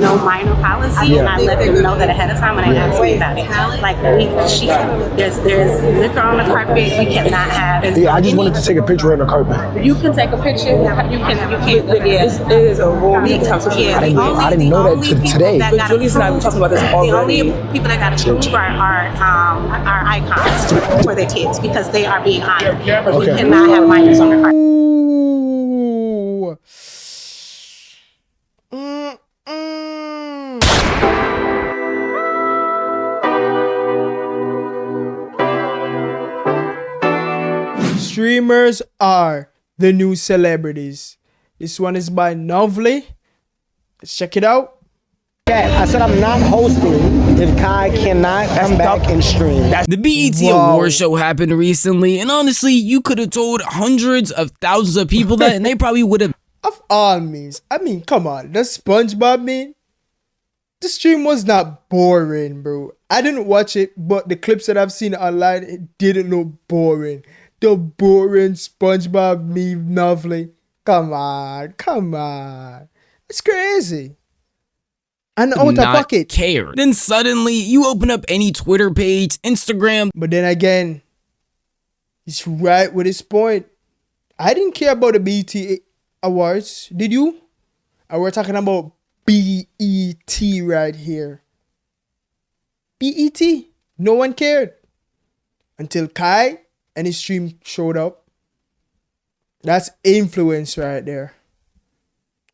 no minor policy, and I let them know that ahead of time when they ask me about it. Like there's liquor on the carpet. We cannot have. Yeah, I just wanted to take a picture of the carpet. You can take a picture. You can. It is a rule. I didn't know that today. But Julius and I were talking about this already. The only people that got to prove are icons for their kids because they are being honored. But we cannot have minors on the carpet. Streamers are the new celebrities. This one is by Novly. Let's check it out. Yeah, I said I'm not hosting if Kai cannot come back and stream. The BET Awards show happened recently, and honestly, you could have told hundreds of thousands of people that, and they probably would have. Of all means, I mean, come on, the SpongeBob meme. The stream was not boring, bro. I didn't watch it, but the clips that I've seen online, it didn't look boring. The boring SpongeBob meme Novly. Come on. It's crazy. And out of pocket. Care. Then suddenly you open up any Twitter page, Instagram. But then again, he's right with his point. I didn't care about the BET Awards. Did you? And we're talking about BET right here. BET. No one cared. Until Kai and his stream showed up. That's influence right there.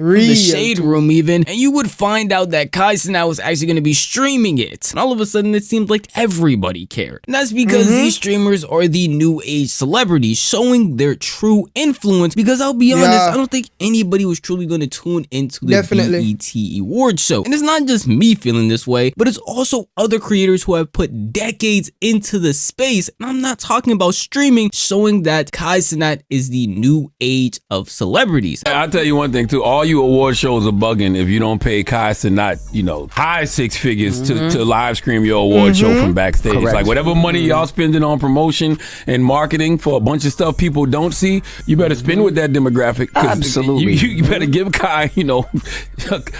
The Shade Room even, and you would find out that Kai Cenat was actually going to be streaming it, and all of a sudden it seemed like everybody cared. And that's because these streamers are the new age celebrities showing their true influence, because I'll be honest, I don't think anybody was truly going to tune into the BET Awards show. And it's not just me feeling this way, but it's also other creators who have put decades into the space, and I'm not talking about streaming, showing that Kai Cenat is the new age of celebrities. I'll tell you one thing too, all you award shows are bugging if you don't pay Kai Cenat, high six figures to live stream your award show from backstage. Correct. Like whatever money y'all spending on promotion and marketing for a bunch of stuff people don't see, you better spend with that demographic. Absolutely. You better give Kai,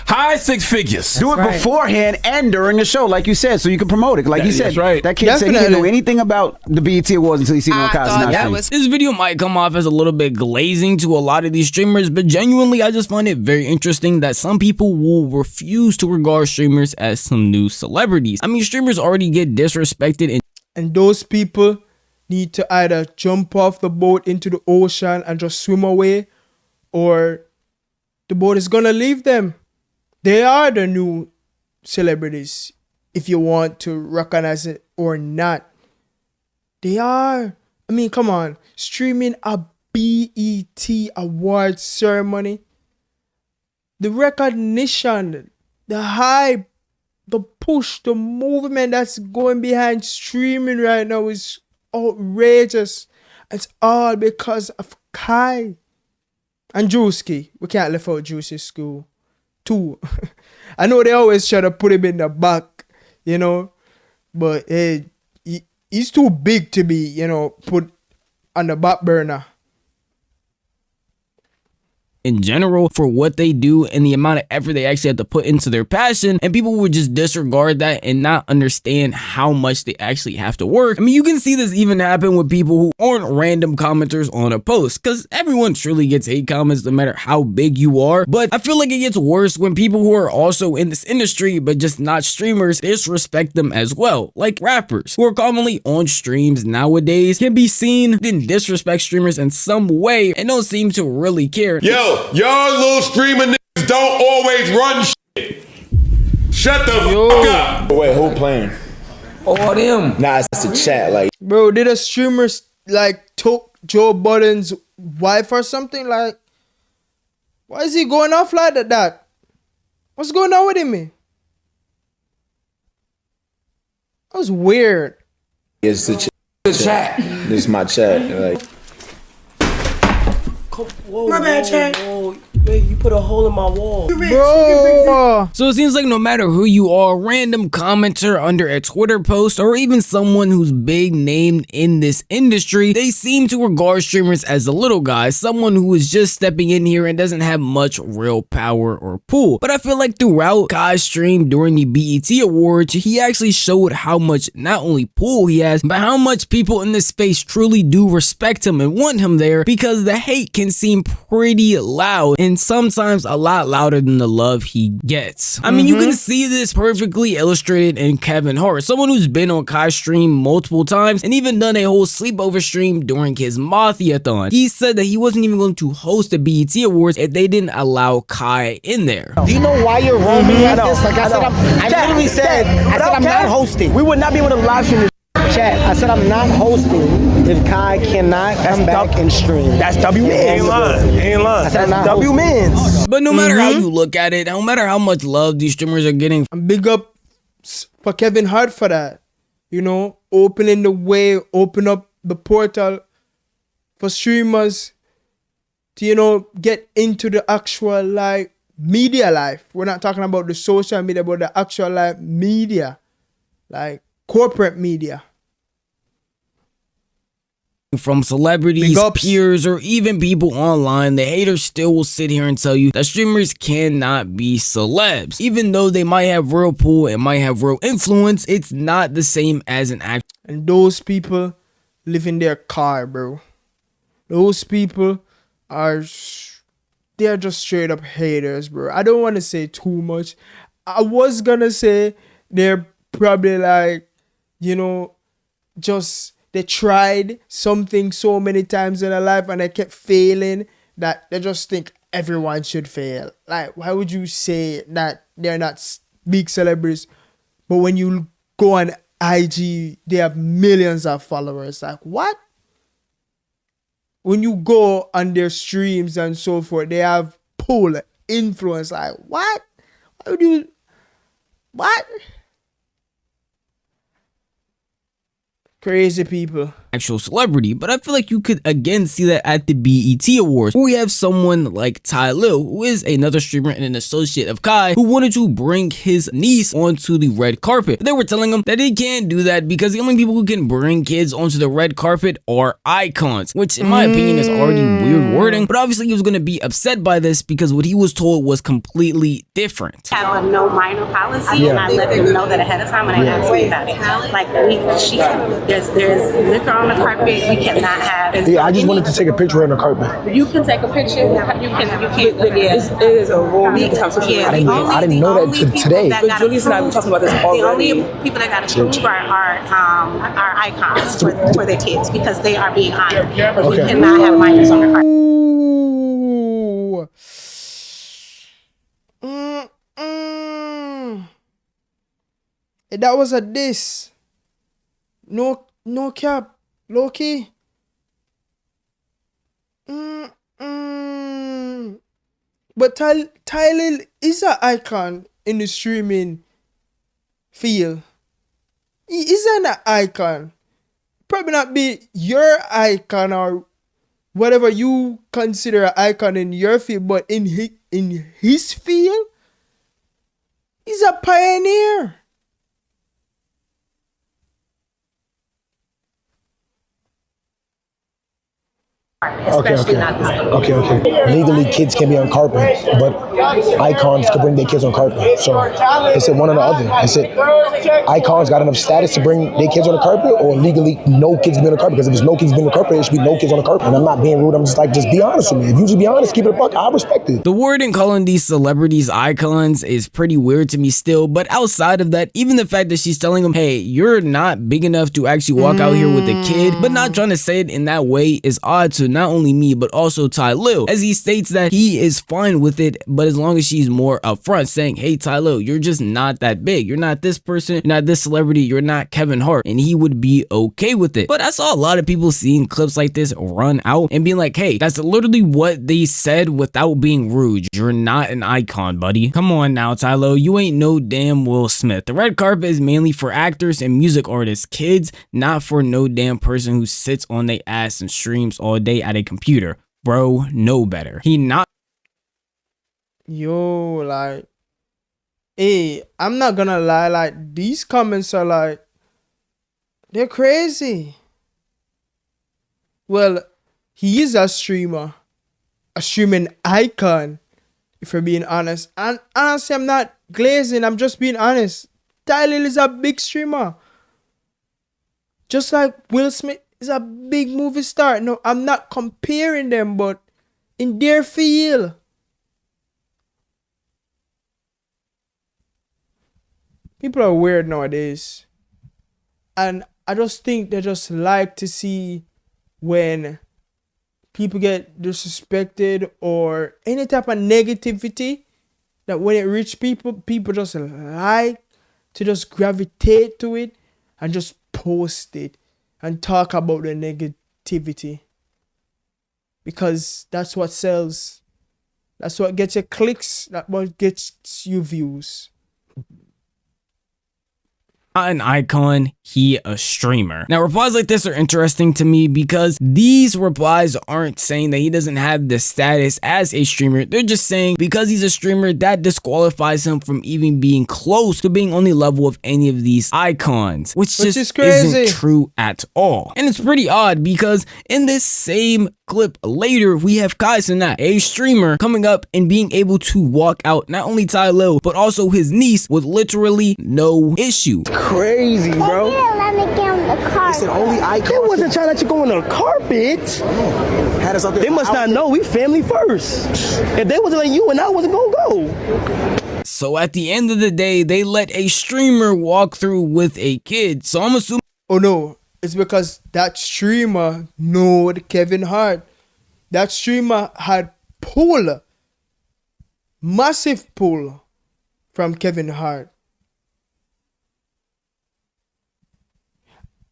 high six figures. Do it beforehand and during the show, like you said, so you can promote it. Like you said, that kid said he didn't know anything about the BET Awards until he seen it on Kai Cenat. This video might come off as a little bit glazing to a lot of these streamers, but genuinely, I just find it very interesting that some people will refuse to regard streamers as some new celebrities. I mean, streamers already get disrespected, and those people need to either jump off the boat into the ocean and just swim away, or the boat is gonna leave them. They are the new celebrities, if you want to recognize it or not. They are. I mean, come on, streaming a BET Awards ceremony. The recognition, the hype, the push, the movement that's going behind streaming right now is outrageous. It's all because of Kai and Drewski. We can't leave out Juicy's school too. I know they always try to put him in the back, but he's too big to be, put on the back burner. In general, for what they do and the amount of effort they actually have to put into their passion, and people would just disregard that and not understand how much they actually have to work. I mean, you can see this even happen with people who aren't random commenters on a post, because everyone truly gets hate comments no matter how big you are. But I feel like it gets worse when people who are also in this industry but just not streamers disrespect them as well. Like rappers who are commonly on streams nowadays can be seen and disrespect streamers in some way and don't seem to really care. Y'all little streaming niggas don't always run shit. Shut the fuck up. Wait, who playing? All them. Nah, it's the chat. Like, bro, did a streamer took Joe Budden's wife or something? Like, why is he going off like that? What's going on with him, man? That was weird. It's the chat. This is my chat. Like, Whoa, my bad, Chad. You put a hole in my wall. Bro. So it seems like no matter who you are, random commenter under a Twitter post, or even someone who's big named in this industry, they seem to regard streamers as the little guy, someone who is just stepping in here and doesn't have much real power or pull. But I feel like throughout Kai's stream during the BET Awards, he actually showed how much not only pull he has, but how much people in this space truly do respect him and want him there, because the hate can seem pretty loud and sometimes a lot louder than the love he gets. I mean, you can see this perfectly illustrated in Kevin Hart, someone who's been on Kai's stream multiple times and even done a whole sleepover stream during his Mafia-thon. He said that he wasn't even going to host the BET Awards if they didn't allow Kai in there. Do you know why you're roaming like this? Like I said, I literally said, I'm not hosting. We would not be able to live stream this. Chat, I said I'm not hosting if Kai cannot come back and stream. That's W-Mins. Ain't lying. I said that's W-Mins. But no matter how you look at it, no matter how much love these streamers are getting, Big up for Kevin Hart for that. You know, opening the way, open up the portal for streamers to, you know, get into the actual like media life. We're not talking about the social media, but the actual like media, like corporate media. From celebrities, peers, or even people online, the haters still will sit here and tell you that streamers cannot be celebs. Even though they might have real pull and might have real influence, it's not the same as an act. And those people live in their car, bro. Those people they're just straight up haters, bro. I don't want to say too much. I was gonna say they're probably like, you know, just they tried something so many times in their life and they kept failing that they just think everyone should fail. Like, why would you say that they're not big celebrities, but when you go on IG, they have millions of followers? Like, what? When you go on their streams and so forth, they have pull, influence. Like, what? Why would you? What? Crazy people. Actual celebrity, but I feel like you could again see that at the BET Awards, where we have someone like tylil, who is another streamer and an associate of Kai, who wanted to bring his niece onto the red carpet. But they were telling him that he can't do that because the only people who can bring kids onto the red carpet are icons, which in my opinion is already weird wording, but obviously he was going to be upset by this because what he was told was completely different. Have a no minor policy, and I let them know that ahead of time when I asked me about it. Like, there's liquor on the carpet. We cannot have. Yeah, I just wanted to take a picture on the carpet. You can take a picture. You can't. It is a rule. I didn't know that today. But Julius and I were talking about this already. The only people that got to prove are icons for their kids because they are being honored. Okay. We cannot have minors on the carpet. That was a diss. No cap. Low key. But tylil is an icon in the streaming field. He is an icon. Probably not be your icon or whatever you consider an icon in your field, but in his field, he's a pioneer. Okay. Legally, kids can be on carpet, but icons can bring their kids on carpet. So they said one or the other. I said icons got enough status to bring their kids on the carpet, or legally no kids can be on the carpet. Because if there's no kids being on the carpet, there should be no kids on the carpet. And I'm not being rude. I'm just be honest with me. If you just be honest, keep it a buck. I respect it. The word in calling these celebrities icons is pretty weird to me still. But outside of that, even the fact that she's telling them, hey, you're not big enough to actually walk out here with a kid, but not trying to say it in that way is odd to not only me, but also tylil, as he states that he is fine with it, but as long as she's more upfront saying, hey tylil, you're just not that big, you're not this person, you're not this celebrity, you're not Kevin Hart, and he would be okay with it. But I saw a lot of people seeing clips like this run out and being like, hey, that's literally what they said without being rude. You're not an icon, buddy. Come on now, tylil, you ain't no damn Will Smith. The red carpet is mainly for actors and music artists, kids, not for no damn person who sits on their ass and streams all day at a computer. bro know better. He not. Yo, like, hey, I'm not gonna lie, like, these comments are like, they're crazy. Well, he is a streamer, a streaming icon, if you're being honest. And honestly, I'm not glazing, I'm just being honest. Tylil is a big streamer. Just like Will Smith is a big movie star. No, I'm not comparing them, but in their field. People are weird nowadays. And I just think they just like to see when people get disrespected or any type of negativity, that when it reach people, people just like to just gravitate to it and just post it and talk about the negativity. Because that's what sells. That's what gets you clicks. That's what gets you views. Not an icon, he a streamer. Now replies like this are interesting to me because these replies aren't saying that he doesn't have the status as a streamer. They're just saying because he's a streamer, that disqualifies him from even being close to being on the level of any of these icons, which just is crazy. isn't true at all. And it's pretty odd because in this same clip later, we have Kai Cenat, a streamer, coming up and being able to walk out not only Tylil but also his niece with literally no issue. Crazy, bro. Let me get on the carpet. He said only icons. They wasn't trying to let you go on the carpet. Had us out there. They must not know we family first. If they wasn't letting you and I wasn't gonna go. So at the end of the day, they let a streamer walk through with a kid. So I'm assuming. Oh no, it's because that streamer knowed Kevin Hart. That streamer had pull, massive pull from Kevin Hart.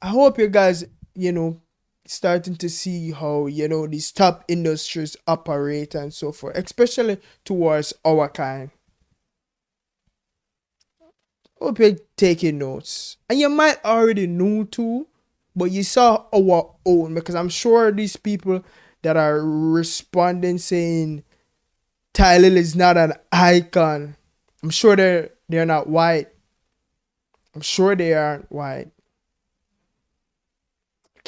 I hope you guys, starting to see how, these top industries operate and so forth, especially towards our kind. Hope you're taking notes. And you might already know too, but you saw our own, because I'm sure these people that are responding saying Tylil is not an icon, I'm sure they're not white. I'm sure they aren't white.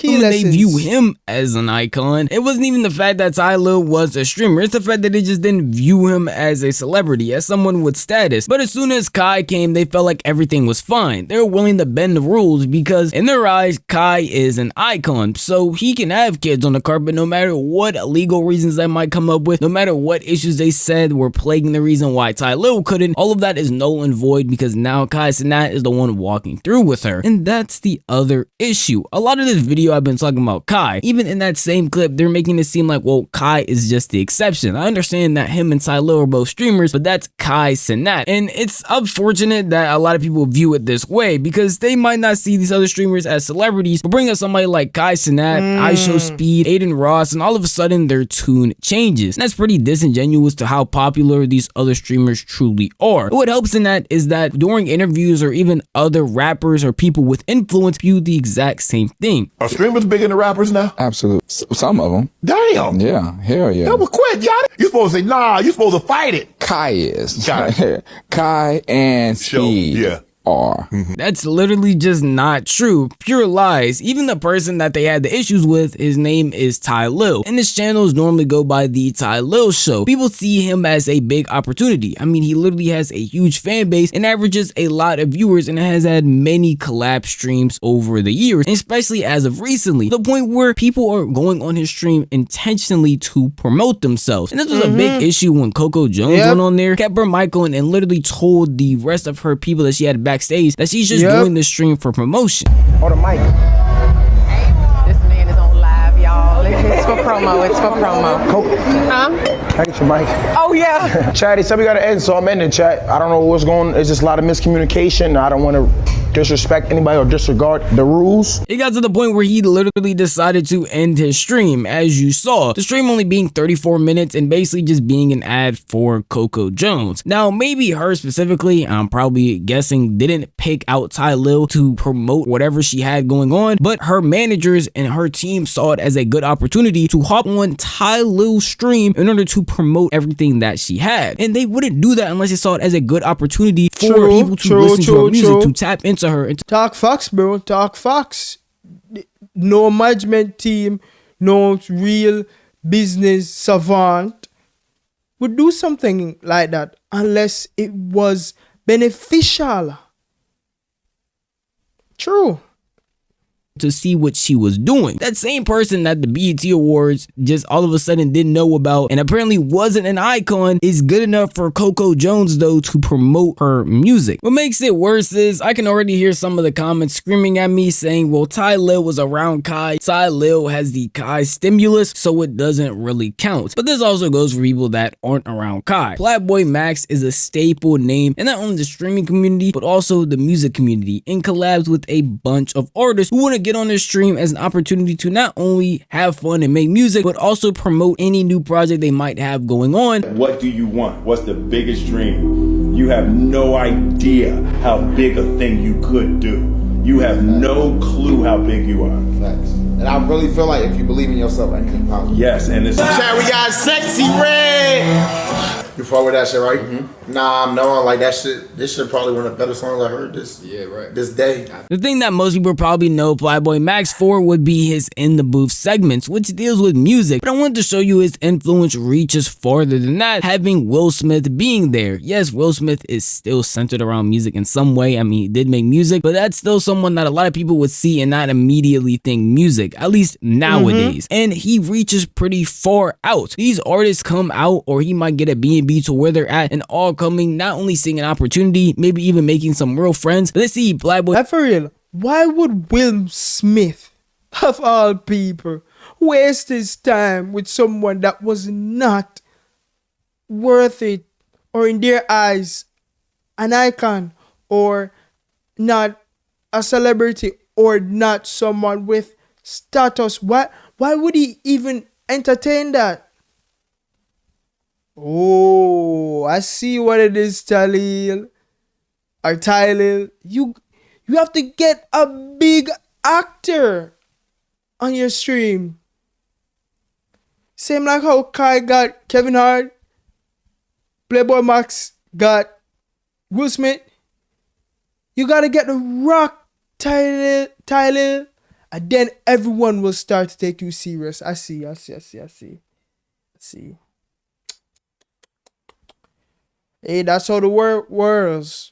They view him as an icon. It wasn't even the fact that Tylil was a streamer. It's the fact that they just didn't view him as a celebrity, as someone with status. But as soon as Kai came, they felt like everything was fine. They were willing to bend the rules because in their eyes, Kai is an icon. So he can have kids on the carpet no matter what legal reasons they might come up with, no matter what issues they said were plaguing the reason why Tylil couldn't. All of that is null and void because now Kai Cenat is the one walking through with her. And that's the other issue. A lot of this video I've been talking about Kai. Even in that same clip, they're making it seem like, well, Kai is just the exception. I understand that him and Tylil are both streamers, but that's Kai Cenat. And it's unfortunate that a lot of people view it this way because they might not see these other streamers as celebrities, but bring up somebody like Kai Cenat, IShowSpeed, Aiden Ross, and all of a sudden their tune changes. And that's pretty disingenuous to how popular these other streamers truly are. What helps in that is that during interviews or even other rappers or people with influence view the exact same thing. Are streamers bigger than rappers now? Absolutely. Some of them. Damn. Yeah. Hell yeah. Double quit, y'all. You supposed to say, nah, you supposed to fight it. Kai is. Kai and Speed. Yeah. Are. That's literally just not true. Pure lies. Even the person that they had the issues with, his name is Tylil. And his channels normally go by the Tylil Show. People see him as a big opportunity. I mean, he literally has a huge fan base and averages a lot of viewers and has had many collab streams over the years, and especially as of recently, to the point where people are going on his stream intentionally to promote themselves. And this was a big issue when Coco Jones went on there, kept her mic on, and literally told the rest of her people that she had backstage that she's just doing this stream for promotion. On the mic. This man is on live, y'all. It's for promo. It's for promo. Can I get your mic? Oh, yeah. Chat, they said we got to end, so I'm ending, chat. I don't know what's going on. It's just a lot of miscommunication. I don't want to disrespect anybody or disregard the rules. It got to the point where he literally decided to end his stream, as you saw. The stream only being 34 minutes and basically just being an ad for Coco Jones. Now, maybe her specifically, I'm probably guessing, didn't pick out Tylil to promote whatever she had going on, but her managers and her team saw it as a good opportunity to hop hop on tylil's stream in order to promote everything that she had. And they wouldn't do that unless they saw it as a good opportunity for people to listen to her music, to tap into her. Talk facts, bro. Talk facts. No management team, no real business savant would do something like that unless it was beneficial. True. To see what she was doing. That same person that the BET Awards just all of a sudden didn't know about and apparently wasn't an icon is good enough for Coco Jones though to promote her music. What makes it worse is I can already hear some of the comments screaming at me saying, well, tylil was around Kai. tylil has the Kai stimulus, so it doesn't really count. But this also goes for people that aren't around Kai. plaqueboymax is a staple name in not only the streaming community but also the music community, and collabs with a bunch of artists who want to get on their stream as an opportunity to not only have fun and make music, but also promote any new project they might have going on. What do you want? What's the biggest dream? You have no idea how big a thing you could do. You have no clue how big you are. Facts. And I really feel like if you believe in yourself, anything possible. Yes, and it's chat, we got Sexy Red. You fuck with that shit, right? Mm-hmm. Nah, I'm knowing like that shit. This shit probably one of the better songs I heard this. Yeah, right. This day. The thing that most people probably know plaqueboymax for would be his In the Booth segments, which deals with music. But I wanted to show you his influence reaches farther than that, having Will Smith being there. Yes, Will Smith is still centered around music in some way. I mean, he did make music, but that's still someone that a lot of people would see and not immediately think music, at least nowadays. And he reaches pretty far out. These artists come out, or he might get a B&B to where they're at, and all coming, not only seeing an opportunity, maybe even making some real friends. Let's see, plaqueboy. For real, why would Will Smith, of all people, waste his time with someone that was not worth it, or in their eyes, an icon, or not a celebrity, or not someone with status? Why would he even entertain that? Oh, I see what it is, tylil. Or tylil. You have to get a big actor on your stream. Same like how Kai got Kevin Hart, plaqueboymax got Will Smith. You gotta get the Rock, tylil, and then everyone will start to take you serious. I see. Hey, that's how the world works.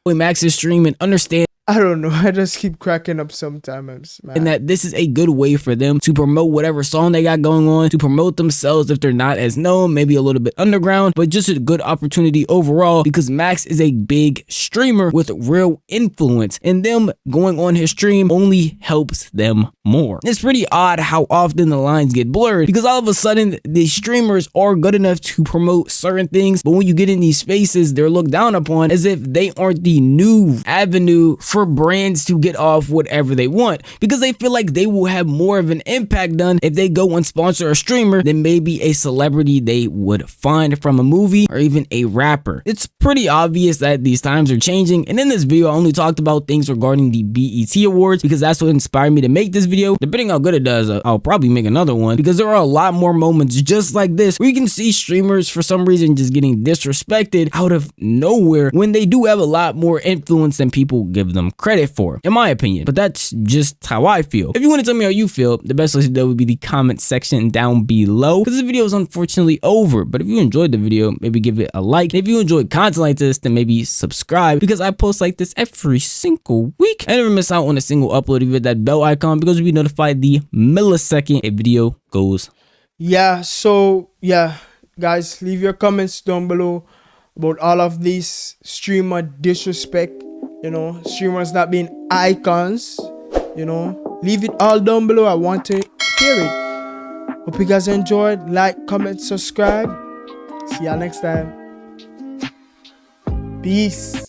Max is streaming, understand. I don't know. I just keep cracking up sometimes, man. And that this is a good way for them to promote whatever song they got going on, to promote themselves if they're not as known, maybe a little bit underground, but just a good opportunity overall, because Max is a big streamer with real influence, and them going on his stream only helps them more. It's pretty odd how often the lines get blurred, because all of a sudden the streamers are good enough to promote certain things, but when you get in these spaces, they're looked down upon as if they aren't the new avenue for brands to get off whatever they want, because they feel like they will have more of an impact done if they go and sponsor a streamer than maybe a celebrity they would find from a movie or even a rapper. It's pretty obvious that these times are changing, and in this video I only talked about things regarding the BET Awards because that's what inspired me to make this video. Depending how good it does, I'll probably make another one, because there are a lot more moments just like this where you can see streamers for some reason just getting disrespected out of nowhere when they do have a lot more influence than people give them credit for, in my opinion. But that's just how I feel. If you want to tell me how you feel, the best place to do would be the comment section down below, because this video is unfortunately over. But if you enjoyed the video, maybe give it a like. If you enjoyed content like this, then maybe subscribe, because I post like this every single week. I never miss out on a single upload. If you hit that bell icon, because you'll be notified the millisecond a video goes. Yeah, so yeah, guys, leave your comments down below about all of these streamer disrespect, you know, streamers not being icons, you know. Leave it all down below. I want to hear it. Hope you guys enjoyed. Like, comment, subscribe. See y'all next time. Peace.